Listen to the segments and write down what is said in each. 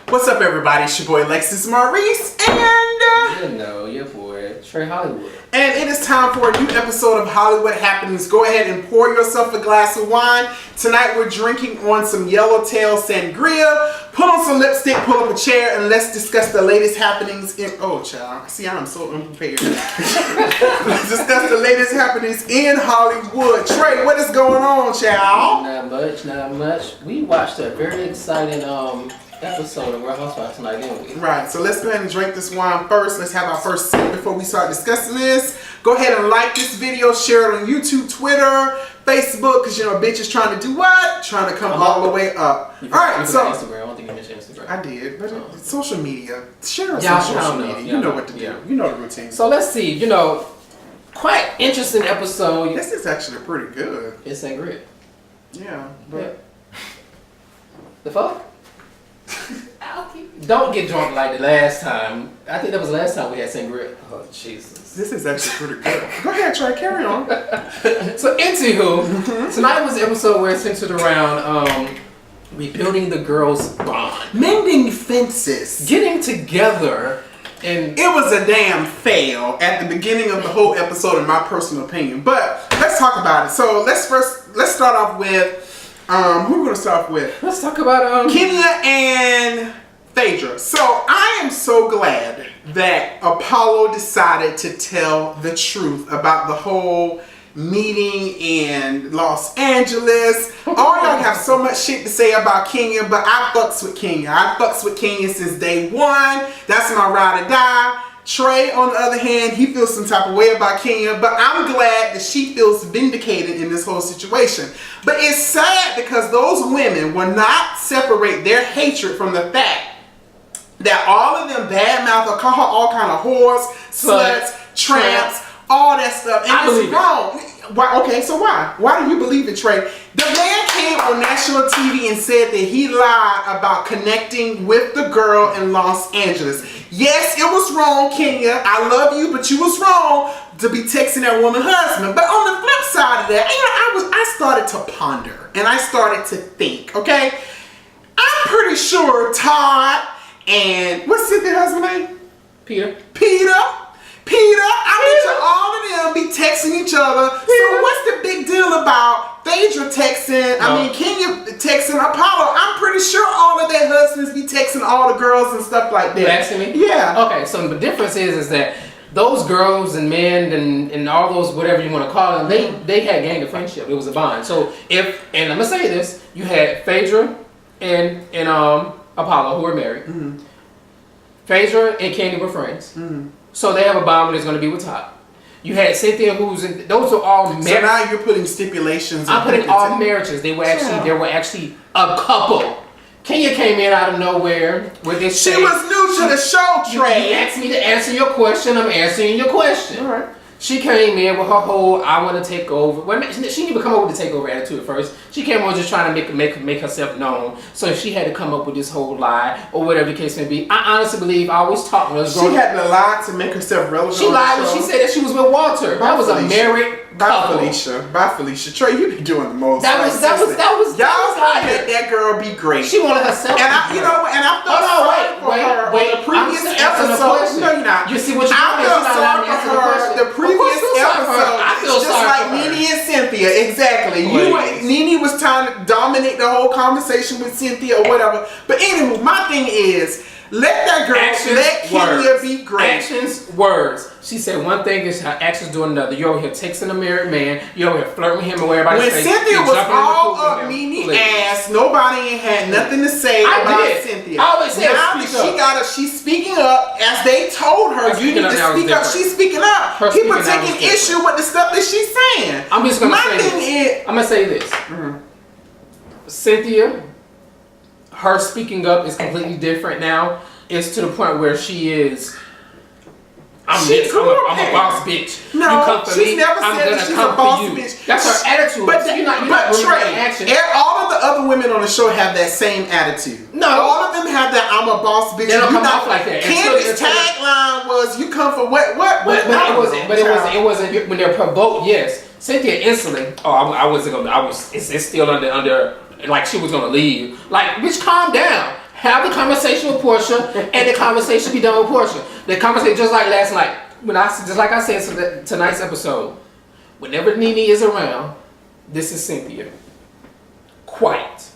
What's up, everybody? It's your boy Lexus Maurice, and you know your boy Trey Hollywood. And it is time for a new episode of Hollywood Happenings. Go ahead and pour yourself a glass of wine. Tonight we're drinking on some Yellowtail Sangria. Put on some lipstick, pull up a chair, and let's discuss the latest happenings in... Oh, child. See, I'm so unprepared. Let's discuss the latest happenings in Hollywood. Trey, what is going on, child? Not much. We watched a very exciting episode of Real Housewives tonight, didn't we? Right, so let's go ahead and drink this wine first. Let's have our first sip before we start discussing this. Go ahead and like this video, share it on YouTube, Twitter, Facebook, because you know, bitch is trying to do what? Trying to come all the way up. Alright, so... Instagram. I don't think you mentioned Instagram. I did, but it's social media. Share us on social media. You know what to do. Yeah. You know the routine. So let's see, you know, quite interesting episode. This is actually pretty good. It's sangria. Yeah, but... Yeah. The fuck? Don't get drunk like the last time. I think that was the last time we had sangria. Oh, Jesus. This is actually pretty good. Go ahead, Trey. Carry on. So, anywho, tonight was the episode where it centered around rebuilding the girls' bond. Mending fences. Getting together. And it was a damn fail at the beginning of the whole episode, in my personal opinion. But let's talk about it. So, let's start off with... who are we going to start with? Let's talk about Kenya and Phaedra. So I am so glad that Apollo decided to tell the truth about the whole meeting in Los Angeles. All y'all have so much shit to say about Kenya, but I fucks with Kenya. I fucks with Kenya since day one. That's my ride or die. Trey, on the other hand, he feels some type of way about Kenya, but I'm glad that she feels vindicated in this whole situation. But it's sad because those women will not separate their hatred from the fact that all of them badmouth or call her all kind of whores, sluts, tramps, all that stuff. And it's wrong. Why? Okay, so why? Why do you believe it, Trey? The man came on national TV and said that he lied about connecting with the girl in Los Angeles. Yes, it was wrong, Kenya. I love you, but you was wrong to be texting that woman husband. But on the flip side of that, you know, I started to ponder and I started to think, okay? I'm pretty sure Todd and what's Cynthia's husband name? Peter. I bet you all of them be texting each other. So what's the big deal about Phaedra texting, Kenya texting Apollo? I'm pretty sure all of their husbands be texting all the girls and stuff like that. You asking me? Yeah. Okay, so the difference is that those girls and men and all those, whatever you want to call them, they had gained a friendship. It was a bond. So and I'm going to say this, you had Phaedra and Apollo, who were married. Mm-hmm. Phaedra and Candy were friends. Mm-hmm. So they have a bond when it's going to be with Todd. You had Cynthia, those are all marriages. So now you're putting stipulations. I'm putting all marriages. They were actually a couple. Kenya came in out of nowhere with this. She was new to the show, Trey. You asked me to answer your question. I'm answering your question. All right. She came in with her whole "I want to take over." Well, she didn't even come up with the takeover attitude at first. She came on just trying to make herself known. So she had to come up with this whole lie or whatever the case may be. I honestly believe I always taught when I was growing up. She had to lie to make herself relevant. She lied when she said that she was with Walter. That was a married couple. Bye, Felicia. Trey, you be doing the most. That was. Y'all let that girl be great. She wanted herself. And I felt sorry for her on the previous episode. No, you're not. You see what you I felt sorry for her. The previous episode, just like Nene and Cynthia. Exactly. Nene was trying to dominate the whole conversation with Cynthia or whatever. But anyway, my thing is, let that girl, let Kenya be great. Actions, words. She said one thing is her actions do another. You're over here texting a married man. You're over here flirting with him or everybody. When Cynthia was all up Nene ass, nobody had nothing to say about Cynthia. I always said now that she's speaking up, as they told her, you need to speak up. She's speaking up. People taking issue with the stuff that she's saying. I'm just gonna I'm gonna say this. Mm-hmm. Cynthia, her speaking up is completely different now. It's to the point where she is. I'm a boss bitch. No, you come for she's me, never I'm said gonna that she's come a boss for you. bitch. That's her attitude. But Trey, all of the other women on the show have that same attitude. No, all of them have that I'm a boss bitch. They don't come off like that. Candy's tagline was "You come for what?" But it wasn't when they're provoked. Yes, Cynthia instantly. It's still under. Like she was gonna leave. Like, bitch, calm down. have the conversation with Portia, and the conversation be done with Portia. The conversation, just like last night, just like I said to tonight's episode, whenever Nene is around, this is Cynthia. Quiet.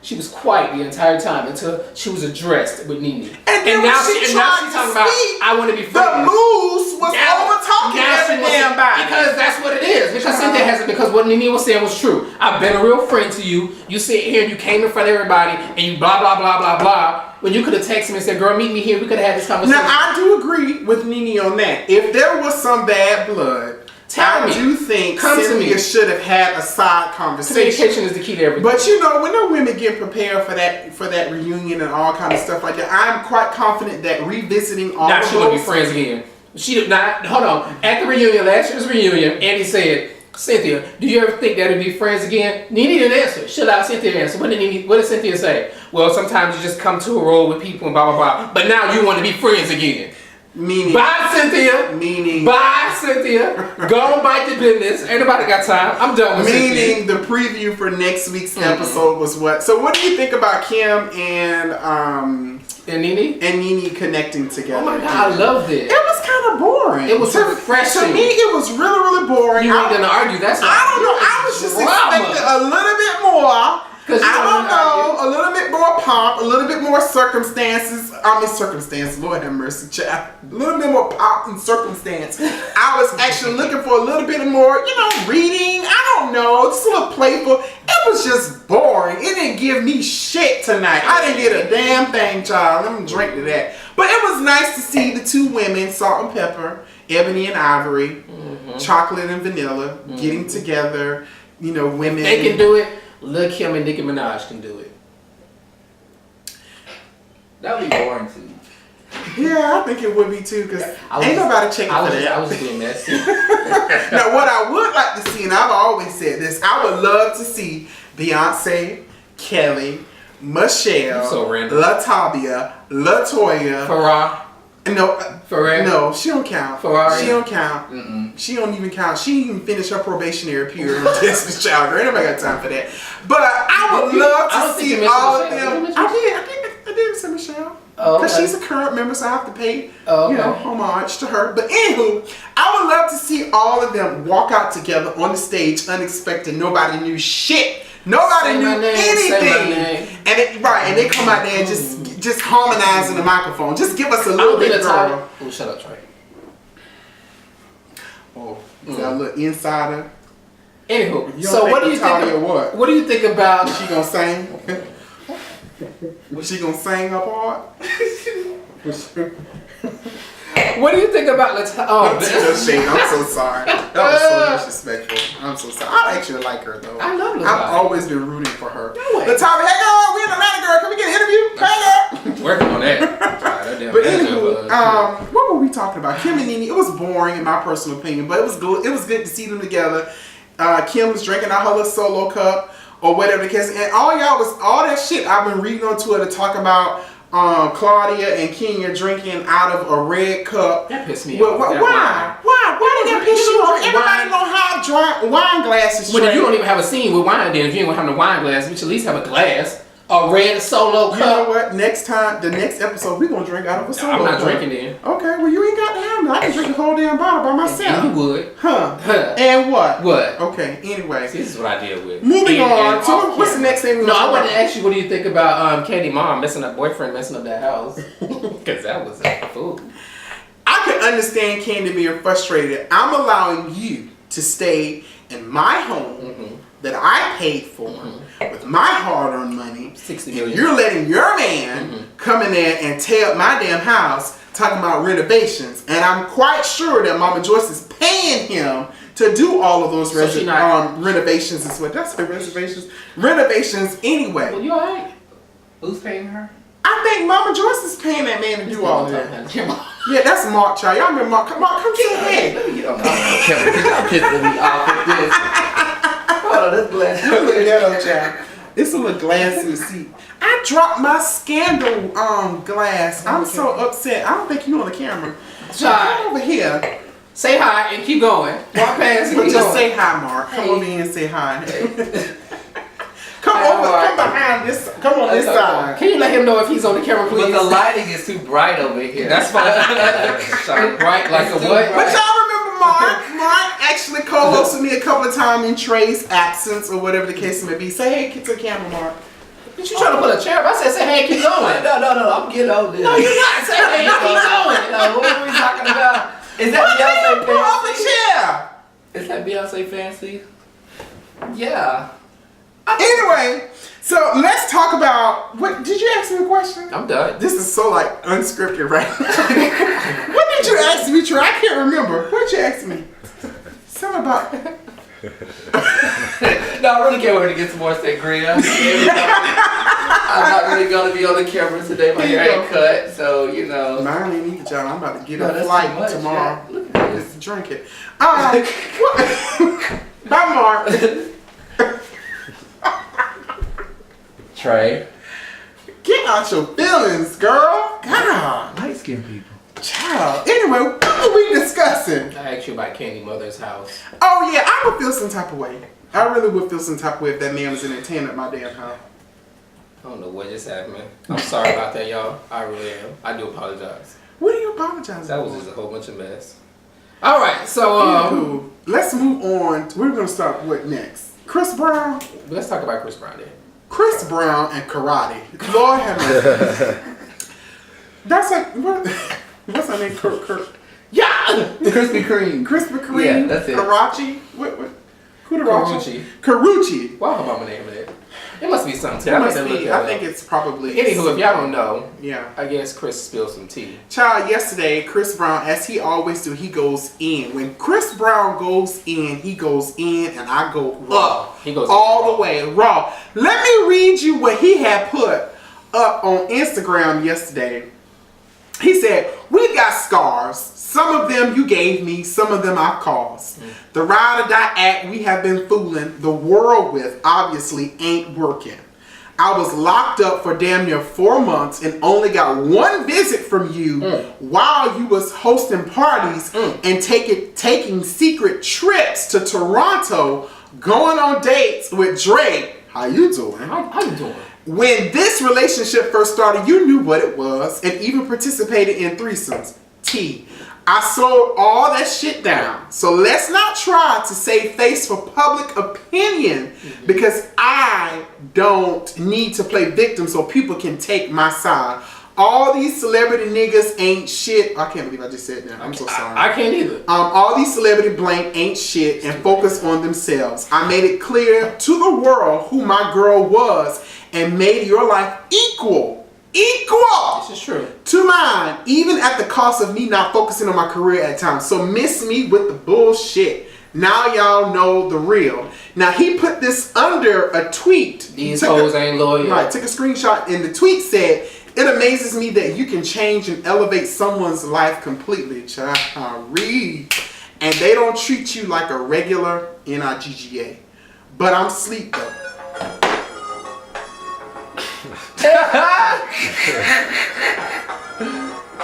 She was quiet the entire time until she was addressed with Nene. And now she's talking about, I want to be friends. The moose was over talking every damn body. Because that's what it is. Because Cynthia hasn't. Because what Nene was saying was true. I've been a real friend to you. You sit here and you came in front of everybody and you blah blah blah blah blah. When you could have texted me and said, "Girl, meet me here. We could have had this conversation." Now I do agree with Nene on that. If there was some bad blood, I do think Cynthia should have had a side conversation. Communication is the key to everything. But you know, when the women get prepared for that reunion and all kind of stuff like that, I'm quite confident that revisiting all now of she want to be friends again. She did not. Hold on. At the reunion, last year's reunion, Andy said, "Cynthia, do you ever think that would be friends again?" Nene didn't answer. Should I? Cynthia answer. What did Cynthia say? Well, sometimes you just come to a role with people and blah blah blah. But now you want to be friends again. Meaning, bye, Cynthia. Meaning, bye, Cynthia. Go on, bite the business. Ain't nobody got time. I'm done with Cynthia. Meaning, the preview for next week's episode was what? So, what do you think about Kim and Nene connecting together? Oh my God, I loved it. It was kind of boring. It was refreshing. To me, it was really, really boring. You ain't gonna argue. That's I don't know. I was just expecting a little bit more. I don't know, a little bit more pomp, a little bit more circumstances. Lord have mercy, child. A little bit more pomp and circumstance. I was actually looking for a little bit more, reading. I don't know, just a little playful. It was just boring. It didn't give me shit tonight. I didn't get a damn thing, child. Let me drink to that. But it was nice to see the two women, Salt and Pepper, Ebony and Ivory, Chocolate and Vanilla, getting together. Women. They can do it. Lil' Kim and Nicki Minaj can do it. That would be boring too. Yeah, I think it would be too, because ain't nobody checking for that. I was being messy. Now, what I would like to see, and I've always said this, I would love to see Beyonce, Kelly, Michelle, so random. LaTavia, LaToya, Farrah. No, Ferrari. No, she don't count. Ferrari. She don't count. She don't even count. She didn't even finish her probationary period with Destiny's Child. Girl, ain't nobody got time for that. But I would love to see all of them. I did say Michelle. Because she's a current member, so I have to pay, homage to her. But anywho, I would love to see all of them walk out together on the stage unexpected. Nobody knew shit. Nobody knew anything. And they come out there and just harmonizing the microphone. Just give us a little bit, girl. Oh, shut up, Trey. Oh, is that a little insider? Anywho, so what do you think? What do you think about? She gonna sing? Was she gonna sing her part? What do you think about I'm so sorry. That was so disrespectful. I'm so sorry. I actually like her though. I love Latavia. I've always been rooting for her. Latavia, hey girl, we in Atlanta, girl. Can we get an interview? Hey girl. Working on that. But anywho, what were we talking about? Kim and Nene. It was boring in my personal opinion, but it was good. It was good to see them together. Kim was drinking out her little solo cup or whatever the case, and all that shit I've been reading on Twitter talking about. Claudia and Kenya drinking out of a red cup. That pissed me off. Why? Why did that piss you off? Everybody gonna have wine glasses. Well, you don't even have a scene with wine then. If you ain't gonna have no wine glass, we should at least have a glass. A red solo cup. You know what? Next time, the next episode, we're gonna drink out of a solo cup. I'm not drinking then. Okay, well you ain't got to have me. I can drink the whole damn bottle by myself. And you would. Huh. And what? What? Okay, anyway. See, this is what I deal with. Moving on. So what's the next thing we I wanted to ask you, what do you think about Candy Mom messing up that house? Because that was a fool. I can understand Candy being frustrated. I'm allowing you to stay in my home that I paid for with my hard-earned money. $60 million. You're letting your man come in there and tear up my damn house talking about renovations. And I'm quite sure that Mama Joyce is paying him to do all of those renovations as well. That's the reservations. Renovations anyway. Well, you alright? Who's paying her? I think Mama Joyce is paying that man to do all of that. Yeah, that's Mark, child. Y'all remember Mark? Mark, come to your head. Let me get on camera because y'all pissing me off with this. Oh, this glass. Look at that old child. It's a little glass in the seat. I dropped my Scandal glass. I'm so upset. I don't think you on the camera. Come over here. Say hi and keep going. Walk past and just say hi, Mark. Come over here and say hi. Come behind this. Come on this side. Can you let him know if he's on the camera, please? But the lighting is too bright over here. That's fine. Shine bright like a what? But y'all remember Mark? Mark actually co-hosted me a couple of times in Trey's absence or whatever the case may be. Say hey to the camera, Mark. But you trying to put a chair up? I said, say hey, keep going. No, I'm getting over this. No, you're not. Say hey, keep going. No, what are we talking about? Is that Beyonce Pull up a fancy? chair. Is that Beyonce fancy? Yeah. Anyway, so let's talk about what did you ask me a question? I'm done. This is so like unscripted right now. What did you ask me, Trey? I can't remember. What you ask me? Something about No, I really can't wait to get some more sangria. I'm not really going to be on the camera today. My hair ain't cut, so you know. Mine ain't either, John. I'm about to get No, a that's flight too much, tomorrow. yeah. Look at this. Just drink it. Bye, Mark. Trey. Get out your feelings, girl. God. Light skinned people. Child. Anyway, what are we discussing? I asked you about Candy Mother's house. Oh, yeah, I would feel some type of way. I really would feel some type of way if that man was entertaining at my damn house. I don't know what just happened. I'm sorry about that, y'all. I really am. I do apologize. What are you apologizing That for? was just a whole bunch of mess. All right, so Anywho, let's move on. We're going to start with next. ChrisBrown. let's talk about ChrisBrown then. ChrisBrown and karate. Lord have mercy. That's like, what's her name? Kurt. Yeah! Krispy Kreme. Krispy Kreme. Yeah, that's it. Karachi. What? Who the Karrueche. Karrueche. Why her mama name it? It must be something. It must be. I think it's probably. Anywho, if y'all don't know, Yeah. I guess Chris spilled some tea. Child, yesterday, ChrisBrown, as he always do, he goes in. When ChrisBrown goes in, he goes in, and I go up. He goes all raw. the way raw. Let me read you what he had put up on Instagram yesterday. He said, "We got scars. Some of them you gave me, some of them I caused. The ride or die act we have been fooling the world with obviously ain't working. I was locked up for damn near 4 months and only got one visit from you while you was hosting parties and taking secret trips to Toronto, going on dates with Drake. How you doing? How you doing? When this relationship first started, you knew what it was and even participated in threesomes. T. I sold all that shit down. So let's not try to save face for public opinion because I don't need to play victim so people can take my side. All these celebrity niggas ain't shit. I can't believe I just said that. I'm so sorry. I can't either. All these celebrity blank ain't shit and focus on themselves. I made it clear to the world who my girl was and made your life equal This is true. to mine, even at the cost of me not focusing on my career at times. So miss me with the bullshit. Now y'all know the real." Now he put this under a tweet. These hoes ain't loyal. Right, took a screenshot and the tweet said, "It amazes me that you can change and elevate someone's life completely, child. Read. And they don't treat you like a regular NIGGA. But I'm sleep though."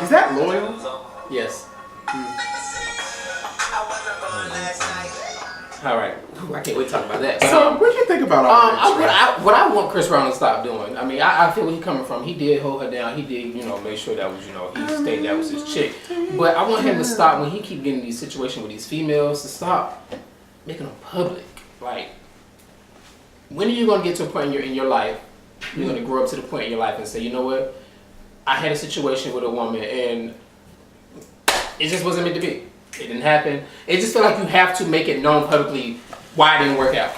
Is that loyal? Yes. All right. I can't wait to talk about that. So, what do you think about all that? what I want Chris Brown to stop doing. I mean, I feel where he's coming from. He did hold her down. He did, make sure that was, he stayed that was his chick. But I want him to stop when he keep getting these situations with these females to stop making them public. Like, when are you gonna get to a point in your life? You're gonna grow up to the point in your life and say, you know what? I had a situation with a woman and it just wasn't meant to be. It didn't happen. It just felt like you have to make it known publicly why it didn't work out.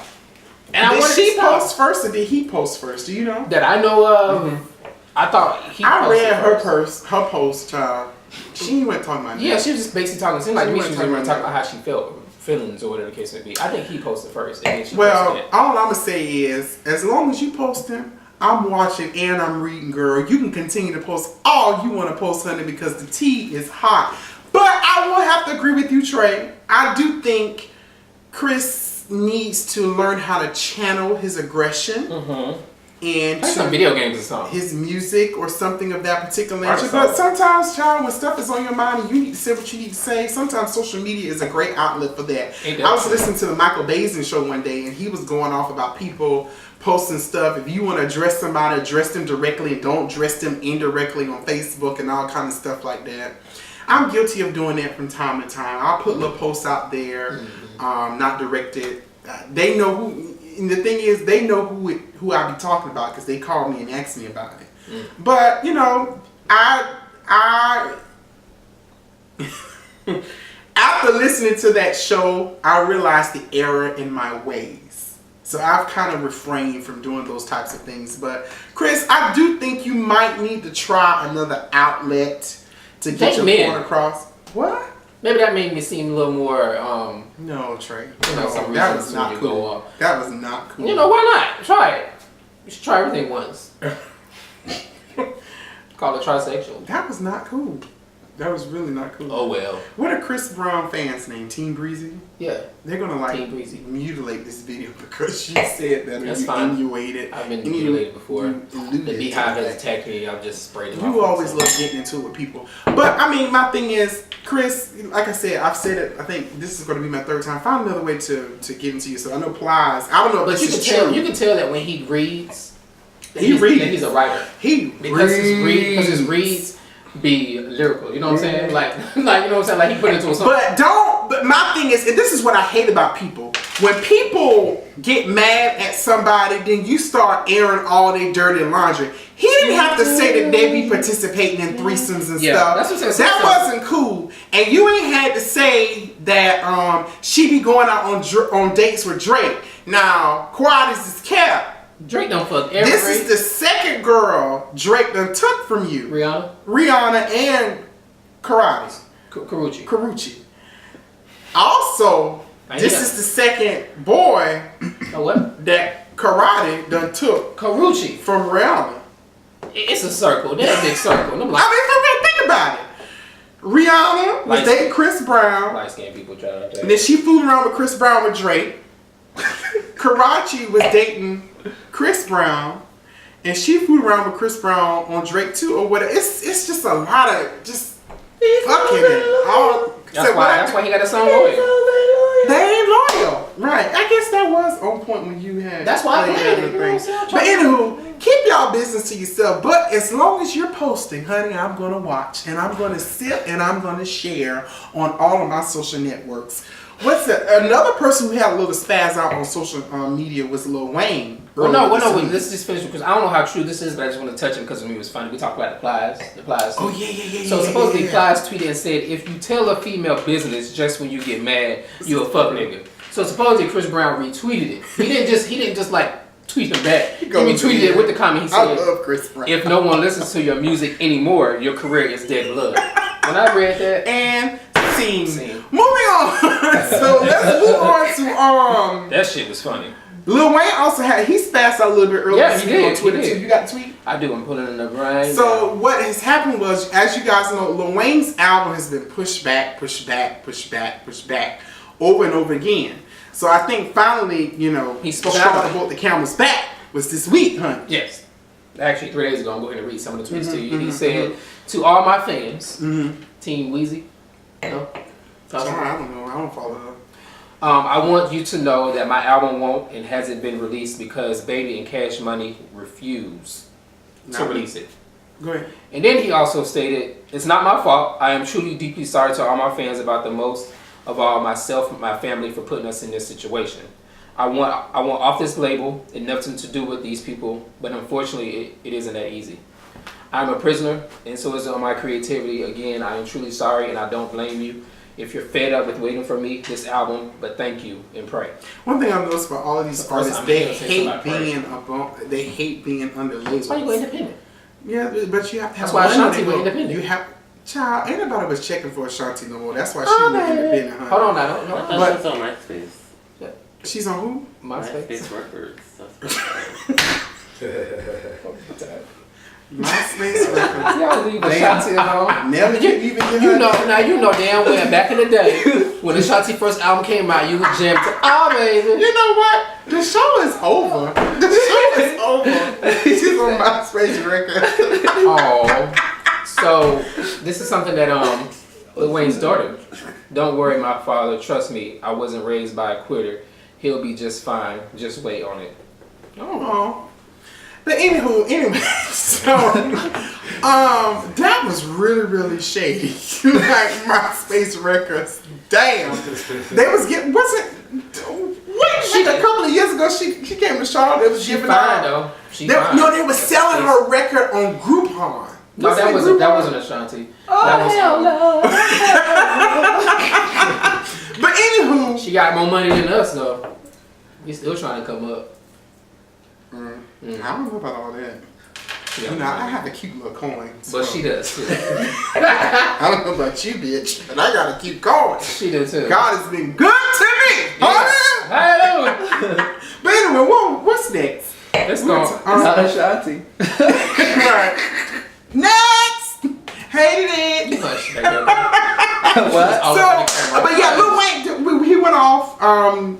And Did wanted she to stop. post first or did he post first? Do you know? That I know of. I thought he. I posted read first. her post, child. She went talking about Yeah, that. she was just basically talking. It seemed like to me she was wasn't talking talking about how she felt, feelings or whatever the case may be. I think he posted first, and then she Well, posted it. all I'm gonna say is, as long as you post him, I'm watching and I'm reading, girl. You can continue to post all you want to post, honey, because the tea is hot. But I will have to agree with you, Trey. I do think Chris needs to learn how to channel his aggression into some video games or something. his music or something of that particular nature. Arkansas. But sometimes, child, when stuff is on your mind and you need to say what you need to say, sometimes social media is a great outlet for that. I was listening to the Michael Bazin show one day, and he was going off about people posting stuff. If you want to address somebody, address them directly, and don't address them indirectly on Facebook and all kind of stuff like that. I'm guilty of doing that from time to time. I'll put little posts out there, not directed. They know who. And the thing is, they know who I be talking about because they call me and ask me about it. But you know, I after listening to that show, I realized the error in my ways. So I've kind of refrained from doing those types of things. But Chris, I do think you might need to try another outlet to get your point across. What? Maybe that made me seem a little more, No, Trey. no, that was not cool. That was not cool. You know, why not? Try it. You should try everything once. Call it trisexual. That was not cool. That was really not cool. Oh well. What are ChrisBrown fans named? Team Breezy? Yeah. They're gonna like Team Breezy. mutilate this video because she said that That's you fine. innuated. I've been mutilated before. The The beehive has attacked me. I've just sprayed it off. You always love getting into it with people. But I mean, my thing is, Chris, like I said, I've said it, I think this is going to be my third time. Find another way to get into you. So I know Plies, I don't know if But this is you true. can tell that when he reads, that He reads. that he's a writer. Because his reads be lyrical. You know what I'm saying? Like you know what I'm saying? Like he put it into a song. But my thing is, and this is what I hate about people. When people get mad at somebody, then you start airing all their dirty laundry. He didn't have to say that they be participating in threesomes and stuff. That's what I'm saying. That wasn't cool. And you ain't had to say that she be going out on dates with Drake. Now, Quadis is cap. Drake don't fuck every. This is the second girl Drake done took from you. Rihanna and Karrueche. Also, this is the second boy that Karate done took Karrueche from Rihanna. It's a circle. That's a big circle. I mean, think about it. Rihanna was dating ChrisBrown. Light skinned people try to. And then she fooled around with ChrisBrown with Drake. Karrueche was dating ChrisBrown, and she fooled around with ChrisBrown on Drake too, or whatever. It's just a lot of just fucking it. That's why he got a song Loyal. They ain't loyal, right? I guess that was on point when you had. That's why I played it. But anywho, keep y'all business to yourself. But as long as you're posting, honey, I'm gonna watch and I'm gonna sip and I'm gonna share on all of my social networks. What's that? Another person who had a little spaz out on social media was LilWayne. Let's just finish because I don't know how true this is, but I just want to touch him because it was funny. We talked about the plies. Oh yeah. So supposedly Plies tweeted and said, if you tell a female business just when you get mad, you a fuck nigga. So supposedly ChrisBrown retweeted it. He didn't just like tweet him back. He retweeted it with the comment. He said, I love ChrisBrown. If no one listens to your music anymore, your career is dead blood. When I read that, and scene. Moving on. So let's move on to that shit was funny. LilWayne also he spazzed out a little bit earlier. Yeah, he did. On Twitter too. You got the tweet? I do. I'm pulling it up right So what has happened was, as you guys know, LilWayne's album has been pushed back, over and over again. So I think finally, you know, he spoke out about the camel's back was this week, huh? Yes. Actually, 3 days ago, I'm going to read some of the tweets to you. He said, to all my fans, Team Weezy, I don't know. I don't follow her. I want you to know that my album won't and hasn't been released because Baby and Cash Money refuse to release it. Go ahead. And then he also stated, it's not my fault. I am truly deeply sorry to all my fans about the most of all myself and my family for putting us in this situation. I want off this label. It nothing to do with these people, but unfortunately it isn't that easy. I'm a prisoner and so is all my creativity. Again, I am truly sorry and I don't blame you if you're fed up with waiting for me, this album, but thank you and pray. One thing I've noticed about all of these artists, they hate being under labels. Why you go independent? Yeah, but you have to have. That's why Ashanti went independent. You have, child. Ain't nobody was checking for Ashanti no more. That's why she went independent. Huh? Hold on, now, I thought she's on MySpace. She's on who? MySpace Records. MySpace records. Y'all leave Damn. Ashanti alone. Never could even get You her. know, now you know damn well back in the day when Ashanti first album came out, you would jam to baby. You know what? The show is over. The show is over. She's on MySpace record. Oh, so this is something that LilWayne's daughter. Don't worry, my father. Trust me, I wasn't raised by a quitter. He'll be just fine. Just wait on it. Oh. But anyway, so that was really shady. Like MySpace records. Damn. They was getting a couple of years ago she came to Charlotte. They was giving fine out. though. No, they were selling her record on Groupon. No, that wasn't Ashanti. Oh, That was, hell no. But anywho, She got more money than us though. He's still trying to come up. I don't know about all that. You know, I have a cute little coin. So. But she does too. I don't know about you, bitch, but I got a cute coin. She does too. God has been good to me. Yeah. Hallelujah. But anyway, what's next? Let's go. Not Ashanti. Right. Next. Hated it. Hush, baby. What? But yeah, LilWayne, he went off.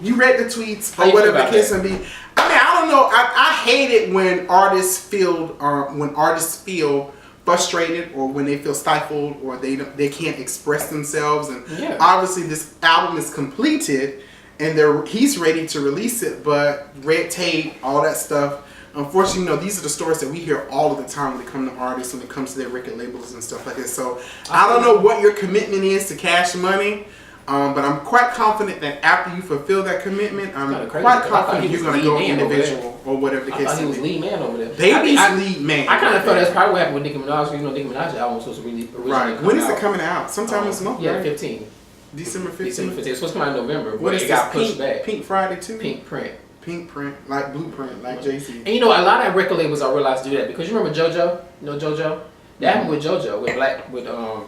You read the tweets How or you whatever feel the about case that? may be. I mean, I don't know. I hate it when artists feel frustrated or when they feel stifled or they can't express themselves. And Yeah. obviously, this album is completed and he's ready to release it, but red tape, all that stuff. Unfortunately, you know, these are the stories that we hear all of the time when it comes to artists, when it comes to their record labels and stuff like that. So I don't know what your commitment is to Cash Money, but I'm quite confident that after you fulfill that commitment, I'm Kinda crazy, quite 'cause I thought confident he you're was going to go lead man over individual or whatever the I case thought he may was be. lead man over there. Baby's I lead man. I kind of felt that's probably what happened with Nicki Minaj. You know, Nicki Minaj's album was supposed to originally Right. come When is out. it coming out? Sometime this month, Yeah, right? 15. December 15th. December 15th. It's supposed to come out in November, What but is it this? got pushed back. Pink Friday too? Pink print. Pink print, like Blueprint, like Jay-Z. And you know, a lot of record labels I realized do that because you remember JoJo? You know JoJo? That happened with JoJo, with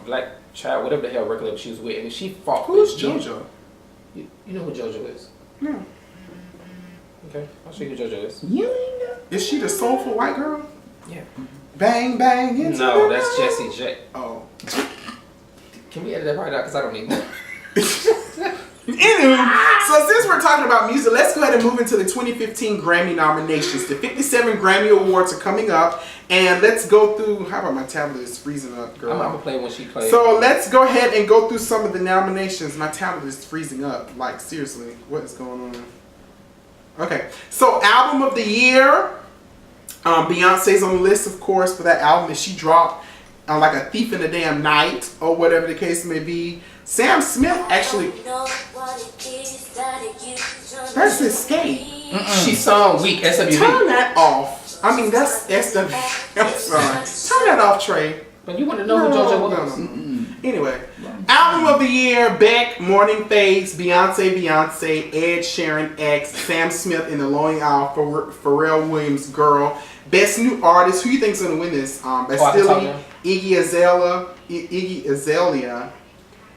Black Child, whatever the hell record label she was with, and she fought. Who's with him. JoJo? You know who JoJo is? No. Okay, I'll show you who JoJo is. You ain't know. Is she the soulful white girl? Yeah. Bang bang into No, the that's night. Jessie J. Oh. Can we edit that part out? Because I don't need that. Anywho, so since we're talking about music, let's go ahead and move into the 2015 Grammy nominations. The 57 Grammy Awards are coming up, and let's go through. How about my tablet is freezing up, girl? I'm gonna play when she plays. So let's go ahead and go through some of the nominations. My tablet is freezing up. Like, seriously, what is going on? Okay, so Album of the Year. Beyonce's on the list, of course, for that album that she dropped like a thief in the damn night, or whatever the case may be. Sam Smith actually. That's Escape. She sung Weak, SWV. Turn that off. I mean, that's SW. I'm sorry. Turn that off, Trey. But you want to know who JoJo was? No. Anyway, Album of the Year: Beck, Morning Phase, Beyonce, Ed Sheeran, X, Sam Smith in the Lonely Isle, Pharrell Williams, Girl. Best New Artist. Who you think's gonna win this? Bastille, Iggy Azalea,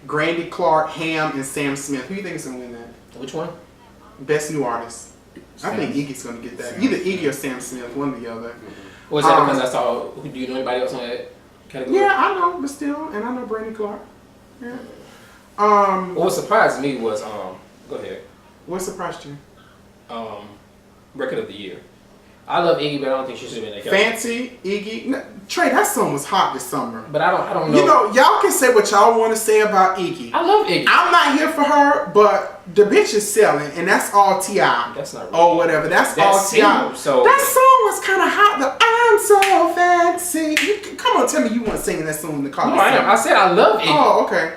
Brandy Clark, Ham, and Sam Smith. Who you think is gonna win that? Which one? Best New Artist. I think Iggy's gonna get that. Either Iggy or Sam Smith, one or the other. Was that because I saw? Do you know anybody else on that category? Yeah, I know Bastille, and I know Brandy Clark. Yeah. What surprised me was go ahead. What surprised you? Record of the Year. I love Iggy, but I don't think she should have been in that category. Fancy, Iggy. No, Trey, that song was hot this summer. But I don't know. You know, y'all can say what y'all want to say about Iggy. I love Iggy. I'm not here for her, but the bitch is selling, and that's all T.I. That's not Or whatever. That's all T.I. So That song was kind of hot, though. I'm so fancy. Come on, tell me you weren't singing that song in the car. no, I am. I said I love Iggy. Oh, okay.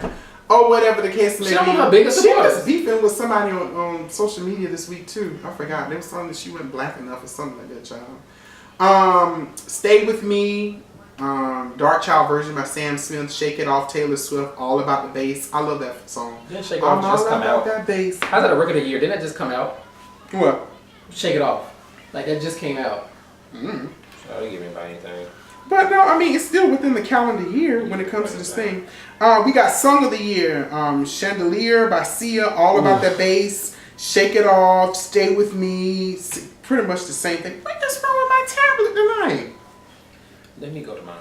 Or whatever the case may be. She one of her biggest She supporters. was beefing with somebody on social media this week, too. I forgot. They was telling that she wasn't black enough or something like that, child. Stay With Me, Dark Child version by Sam Smith, Shake It Off, Taylor Swift, All About the Bass. I love that song. Didn't Shake It I'm Off all just come about out? that bass. How's that a record of the year? Didn't that just come out? What? Shake It Off. Like that just came out. Mm. I didn't give anybody anything. But no, I mean, it's still within the calendar year when it comes to this thing. We got Song of the Year, Chandelier by Sia, All About That Bass, Shake It Off, Stay With Me, pretty much the same thing. What is wrong with my tablet tonight? Let me go to mine.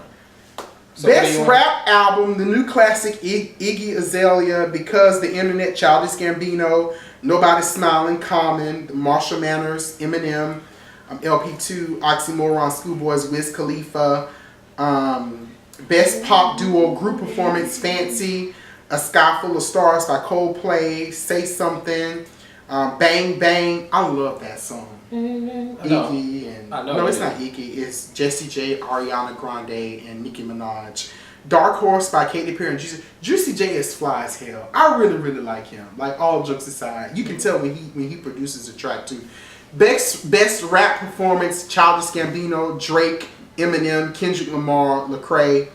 So what do Best you want? rap album, the new classic Iggy Azalea, Because the Internet, Childish Gambino, Nobody Smiling, Common, Marshall Manners, Eminem, LP2, Oxymoron, Schoolboys, Wiz Khalifa. Best pop duo group performance, Fancy, A Sky Full of Stars by Coldplay, Say Something, Bang Bang. I love that song. Iggy and no, it's not Iggy. It's Jessie J, Ariana Grande, and Nicki Minaj. Dark Horse by Katy Perry and Juicy J is fly as hell. I really like him. Like, all jokes aside, you can tell when he produces a track too. Best rap performance, Childish Gambino, Drake, Eminem, Kendrick Lamar, Lecrae.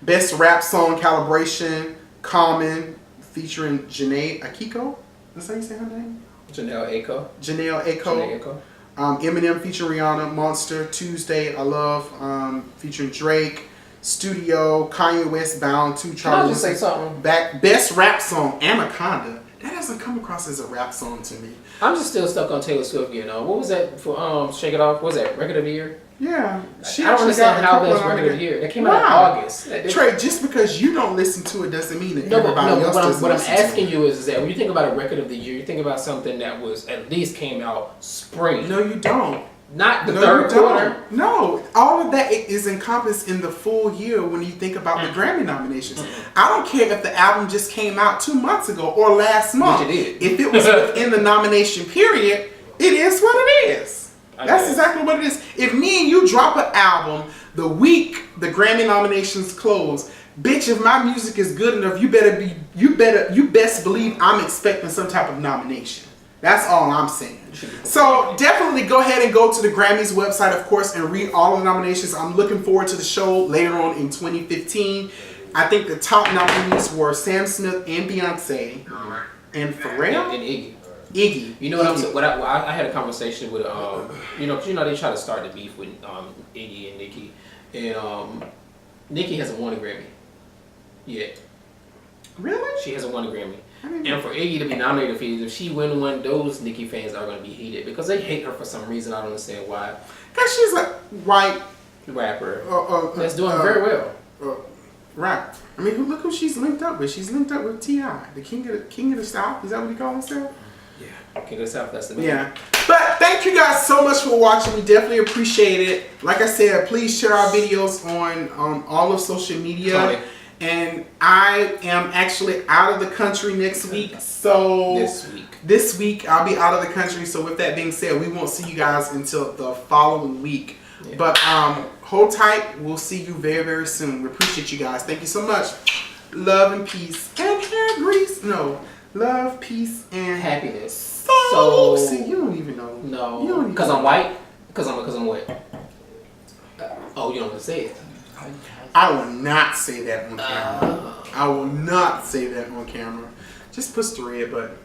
Best rap song, Calibration, Common, featuring Janae Akiko. That's how you say her name? Janelle Aiko. Janelle Aiko. Eminem featuring Rihanna, Monster, Tuesday, I Love, featuring Drake, Studio, Kanye West, Bound, 2 Can I just say something? Best rap song, Anaconda. That doesn't come across as a rap song to me. I'm just still stuck on Taylor Swift, you know. What was that for Shake It Off? What was that, Record of the Year? Yeah. I don't understand how that's Record of the Year. That came out in August. Trey, just because you don't listen to it doesn't mean that No, everybody else doesn't what I'm listen to asking it. you is that when you think about a Record of the Year, you think about something that was at least came out spring. No, you don't. Not the No, third you quarter. don't. No, all of that is encompassed in the full year when you think about the Grammy nominations. I don't care if the album just came out 2 months ago or last month. Which it did. If it was within the nomination period, it is what it is. I That's guess. exactly what it is. If me and you drop an album the week the Grammy nominations close, bitch, if my music is good enough, you best believe I'm expecting some type of nomination. That's all I'm saying. So definitely go ahead and go to the Grammys website, of course, and read all of the nominations. I'm looking forward to the show later on in 2015. I think the top nominees were Sam Smith and Beyonce and Pharrell And Iggy. Iggy. You know what I'm saying? I had a conversation with you know they try to start the beef with Iggy and Nicki, and Nicki hasn't won a Grammy yet. Really? She hasn't won a Grammy. And for Iggy to be nominated for it, if she win one, those Nicki fans are going to be heated because they hate her for some reason. I don't understand why. Because she's a white Rapper that's doing very well. Right. I mean, look who she's linked up with. She's linked up with T.I., the king of the South. Is that what he calls himself? Yeah, King of the South. That's the man. Yeah. But thank you guys so much for watching. We definitely appreciate it. Like I said, please share our videos on all of social media. Sorry. And I am actually out of the country next week. So this week I'll be out of the country. So with that being said, we won't see you guys until the following week. Yeah. But hold tight. We'll see you very, very soon. We appreciate you guys. Thank you so much. Love and peace and hair grease. No. Love, peace, and happiness. So see, you don't even know. No. Because I'm white? Because I'm what? Oh, you don't want to say it. I will not say that on camera. I will not say that on camera. Just push the red button.